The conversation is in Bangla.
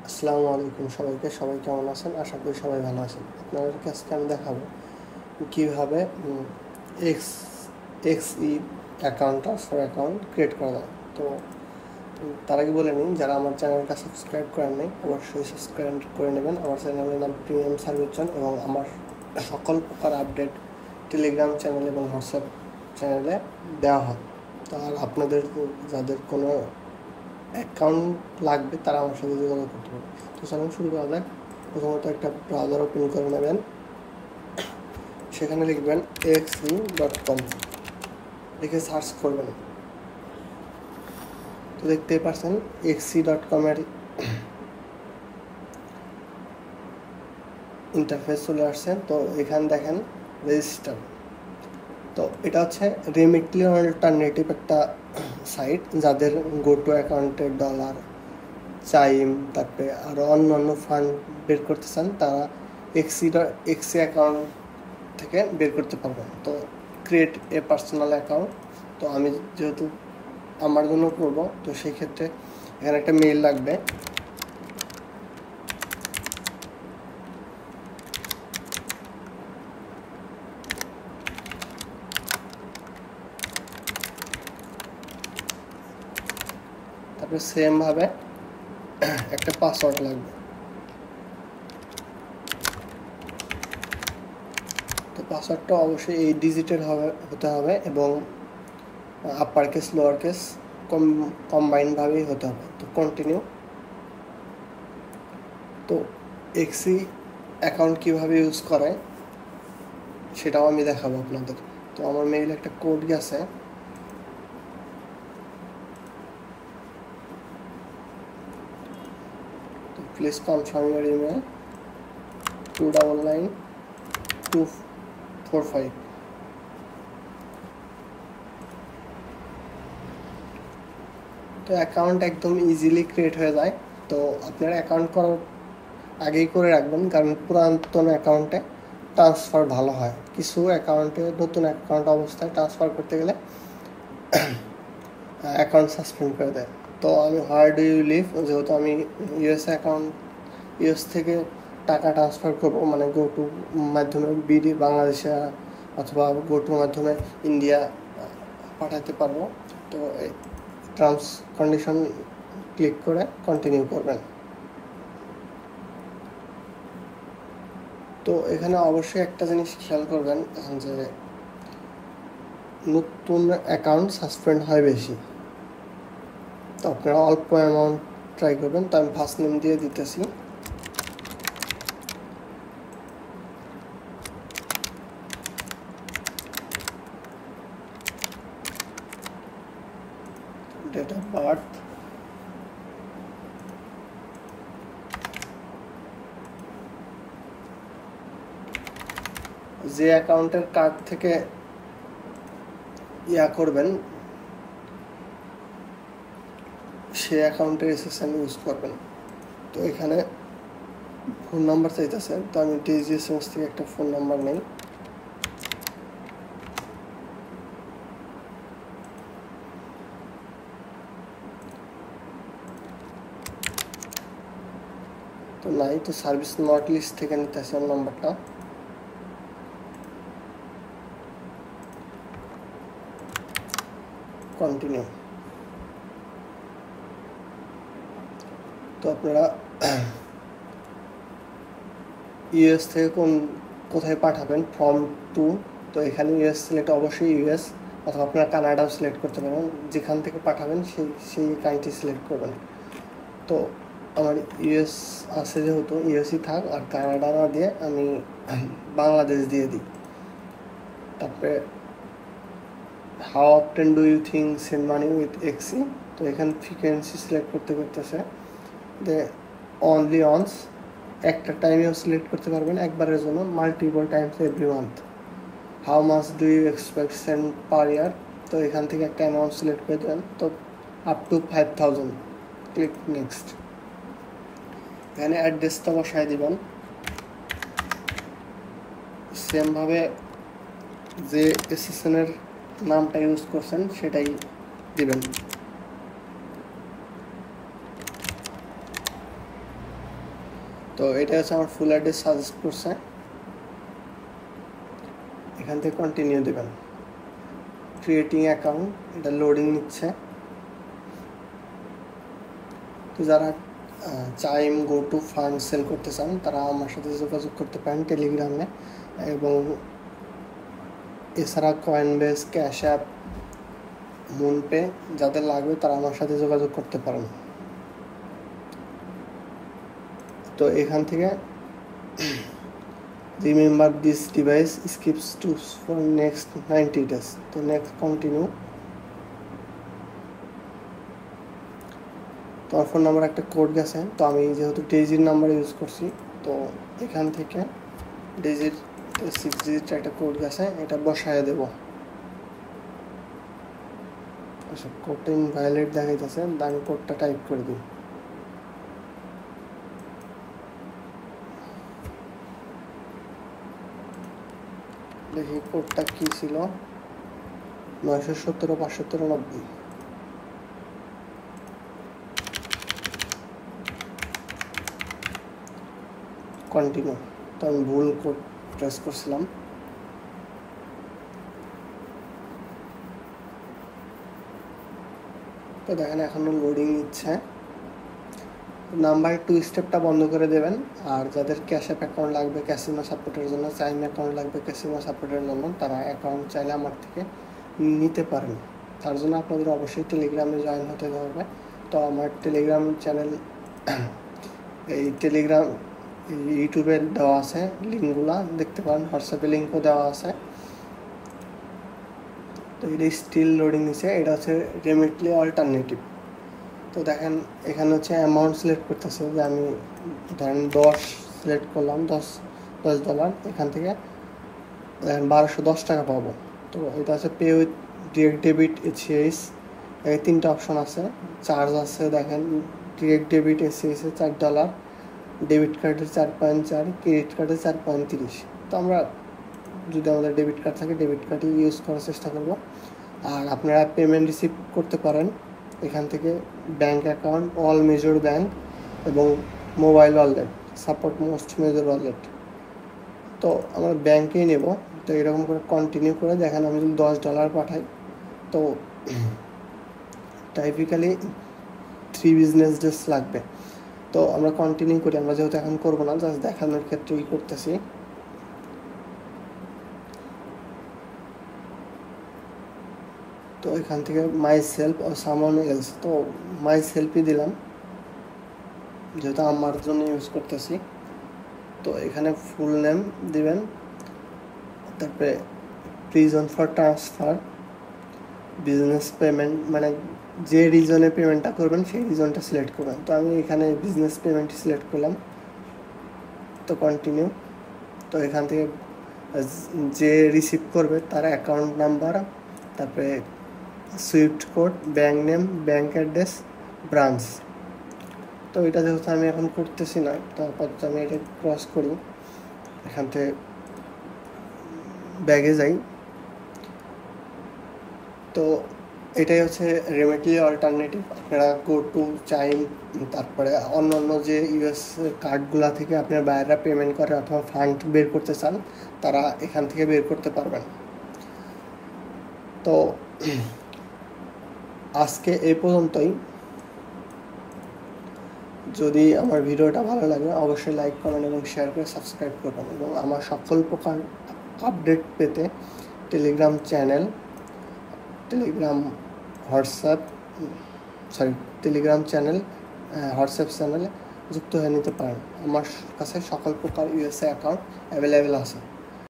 আসসালামু আলাইকুম সবাইকে। সবাই কেমন আছেন? আশা করি সবাই ভালো আছেন। আপনাদের কাছে আমি দেখাবো কীভাবে X Xe account transfer account create করা যায়। তো তার আগে বলে নিন, যারা আমার চ্যানেলটা সাবস্ক্রাইব করেন নাই অবশ্যই সাবস্ক্রাইব করে নেবেন। আমার চ্যানেলের নাম প্রিমিয়াম সার্ভিসজন এবং আমার সকল প্রকার আপডেট টেলিগ্রাম চ্যানেল এবং হোয়াটসঅ্যাপ চ্যানেলে দেওয়া হয়। তো আর আপনাদের যাদের কোনো অ্যাকাউন্ট লাগবে তারা আমার সাথে যোগাযোগ করতে পারে। তো চলুন শুরু করা যাক। প্রথমত একটা ব্রাউজার ওপেন করে নেবেন, সেখানে লিখবেন xe.com, লিখে সার্চ করবেন। তো দেখতেই পাচ্ছেন xe.com এর ইন্টারফেস চলে আসছে। তো এখানে দেখেন রেজিস্টার। তো এটা হচ্ছে রিমিটলি অল্টারনেটিভ একটা সাইট, যাদের গোটো অ্যাকাউন্টে ডলার, চাইম, তারপরে আরও অন্যান্য ফান্ড বের করতে চান তারা এক্সি অ্যাকাউন্ট থেকে বের করতে পারবেন। তো ক্রিয়েট এ পার্সোনাল অ্যাকাউন্ট, তো আমি যেহেতু আমার জন্য করব, তো সেই ক্ষেত্রে এখানে একটা মেইল লাগবে। তারপরে সেমভাবে একটা পাসওয়ার্ড লাগবে। তো পাসওয়ার্ডটা অবশ্যই 8 ডিজিটের হতে হবে এবং আপার কেস লোয়ার কেস কম্বাইনভাবেই হতে হবে। তো কন্টিনিউ। তো এক্সি অ্যাকাউন্ট কীভাবে ইউজ করে সেটাও আমি দেখাবো আপনাদের। তো আমার মেইলে একটা কোড গেছে, তো প্লিজ কনফার্ম ইউর ইমেল 299-245। তো অ্যাকাউন্ট একদম ইজিলি ক্রিয়েট হয়ে যায়। তো আপনারা অ্যাকাউন্ট করার আগেই করে রাখবেন, কারণ পুরাতন অ্যাকাউন্টে ট্রান্সফার ভালো হয়। কিছু অ্যাকাউন্টে নতুন অ্যাকাউন্ট অবস্থায় ট্রান্সফার করতে গেলে অ্যাকাউন্ট সাসপেন্ড করে দেয়। তো আমি হোয়ার ডু ইউ লিভ, যেহেতু আমি ইউএস থেকে টাকা ট্রান্সফার করবো, মানে গোটু মাধ্যমে বিডি বাংলাদেশে অথবা গোটুর মাধ্যমে ইন্ডিয়া পাঠাতে পারবো। তো এই টার্মস কন্ডিশন ক্লিক করে কন্টিনিউ করবেন। তো এখানে অবশ্যই একটা জিনিস খেয়াল করবেন যে নতুন অ্যাকাউন্ট সাসপেন্ড হয় বেশি। তো আপনারা অল্প অ্যামাউন্ট ট্রাই করবেন। তো আমি ফার্স্ট নেম দিয়ে দিতেছি। ডেট অফ বার্থ, যে অ্যাকাউন্টের কার্ড থেকে করবেন সে অ্যাকাউন্টের এসএসএন ইউজ করবেন। তো এখানে ফোন নাম্বার চাইতেছে, তো আমি ডিজিএসএমএস থেকে একটা ফোন নাম্বার নেই। তো নাই, তো সার্ভিস নট লিস্ট থেকে নিতেছি আমার নাম্বারটা। কন্টিনিউ। তো আপনারা ইউএস থেকে কোথায় পাঠাবেন, ফর্ম 2। তো এখানে ইউএস সিলেক্ট, অবশ্যই ইউএস, অথবা আপনারা কানাডাও সিলেক্ট করতে পারেন। যেখান থেকে পাঠাবেন সেই কান্ট্রি সিলেক্ট করবেন। তো আমার ইউএস আছে যেহেতু ইউএসই থাক, আর কানাডা না দিয়ে আমি বাংলাদেশ দিয়ে দিই। তারপরে how often do you think send money with Xe. তো এখানে ফ্রিকোয়েন্সি সিলেক্ট করতেছে যে অনলি অনস, একটা টাইমেও সিলেক্ট করতে পারবেন একবারের জন্য, multiple times every month. How much do you expect send per year. তো এখান থেকে একটা অ্যামাউন্ট সিলেক্ট করে দেবেন, তো আপ টু 5000। Click next. এখানে অ্যাড্রেসটা বসায় দিবেন। সেমভাবে যে এসএসএনের নামটা ইউজ করছেন সেটাই দিবেন। তো এটা হচ্ছে আমার ফুল অ্যাড্রেস সাজেস্ট করছে, এখান থেকে কন্টিনিউ দেবেন। ক্রিয়েটিং অ্যাকাউন্ট, এটা লোডিং নিচ্ছে। তো যারা চাইম গো টু ফান্ড সেল করতে চান তারা আমার সাথে যোগাযোগ করতে পারেন টেলিগ্রামে, এবং এছাড়া কয়েনবেস, ক্যাশ অ্যাপ, মুনপে যাদের লাগবে তারা আমার সাথে যোগাযোগ করতে পারেন। তো এখান থেকে remember this device skips to for next 90 days, তো নেক্সট কন্টিনিউ। তো আমার ফোন নাম্বার একটা কোড গেছে, তো আমি যেহেতু ডেজির নাম্বার ইউজ করছি, তো এখান থেকে ডেজির 6 digit একটা কোড গেছে, এটা বসায় দেব। আচ্ছা, কোডটা ইনভ্যালিড দেখাইতেছে, আমি কোডটা টাইপ করে দিই। দেখি কোডটা কি ছিল, 917 593। কন্টিনিউ। তো আমি ভুল কোড প্রেস করছিলাম। তো দেখেন এখনো লোডিং নিচ্ছে। নাম্বার 2 স্টেপটা বন্ধ করে দেবেন। আর যাদের ক্যাশ অ্যাপ অ্যাকাউন্ট লাগবে ক্যাসিনো সাপোর্টের জন্য, চাইম অ্যাকাউন্ট লাগবে ক্যাসিনো সাপোর্টের জন্য, তারা অ্যাকাউন্ট চাইলে আমার থেকে নিতে পারেন। তার জন্য আপনাদের অবশ্যই টেলিগ্রামে জয়েন হতে হবে। তো আমার টেলিগ্রাম চ্যানেল, এই টেলিগ্রাম ইউটিউবে দেওয়া আছে, লিঙ্কগুলো দেখতে পারেন, হোয়াটসঅ্যাপে লিঙ্কও দেওয়া আছে। তো এটা স্টিল লোডিং নিচ্ছে, এটা হচ্ছে রেমিটলি অল্টারনেটিভ। তো দেখেন এখানে হচ্ছে অ্যামাউন্ট সিলেক্ট করতেছে, যে আমি ধরেন 10 সিলেক্ট করলাম, $10, এখান থেকে দেখেন 1210 টাকা পাবো। তো এটা হচ্ছে pay with direct debit ACH, এই 3টা অপশন আছে। চার্জ আছে দেখেন, ডিরেক্ট ডেবিট ACH $4, ডেবিট কার্ডের 4.4, ক্রেডিট কার্ডের 4.30। তো আমরা যদি আমাদের ডেবিট কার্ড থাকে ডেবিট কার্ডই ইউজ করার চেষ্টা করব। আর আপনারা পেমেন্ট রিসিভ করতে পারেন এখান থেকে bank account, all major bank এবং mobile wallet, support most major wallet. তো আমরা ব্যাঙ্কেই নেব। তো এরকম করে কন্টিনিউ করে দেখেন আমি যদি $10 পাঠাই, তো টাইপিক্যালি 3 business days লাগবে। তো আমরা কন্টিনিউ করি, আমরা যেহেতু এখন করবো না, জাস্ট দেখানোর ক্ষেত্রেই করতেছি। তো এখান থেকে মাই সেলফ ও সামওয়ান এলস, তো মাই সেলফই দিলাম যেহেতু আমার জন্য ইউজ করতেছি। তো এখানে ফুল নেম দিবেন, তারপরে reason for transfer, business payment, মানে যে রিজনে পেমেন্টটা করবেন সেই রিজনটা সিলেক্ট করবেন। তো আমি এখানে বিজনেস পেমেন্ট সিলেক্ট করলাম। তো কন্টিনিউ। তো এখান থেকে যে রিসিভ করবে তার অ্যাকাউন্ট নাম্বার, তারপরে Swift code, bank name, bank address, branch. তো এটা যেহেতু আমি এখন করতেছি না, তো আপাতত আমি এটা ক্রস করি, এখান থেকে ব্যাগে যাই। তো এটাই হচ্ছে রেমিটলি অল্টারনেটিভ। আপনারা গো টু, চাইম, তারপরে অন্য অন্য যে ইউএস কার্ডগুলা থেকে আপনার বাইরেরা পেমেন্ট করে অথবা ফান্ড বের করতে চান, তারা এখান থেকে বের করতে পারবেন। তো আজকে এই পর্যন্তই। যদি আমার ভিডিওটা ভালো লাগে অবশ্যই লাইক, কমেন্ট এবং শেয়ার করে সাবস্ক্রাইব করবেন, এবং আমার সকল প্রকার আপডেট পেতে Telegram channel, Telegram channel, WhatsApp চ্যানেলে যুক্ত হয়ে নিতে পারেন। আমার কাছে সকল প্রকার USA অ্যাকাউন্ট অ্যাভেলেবেল আছে।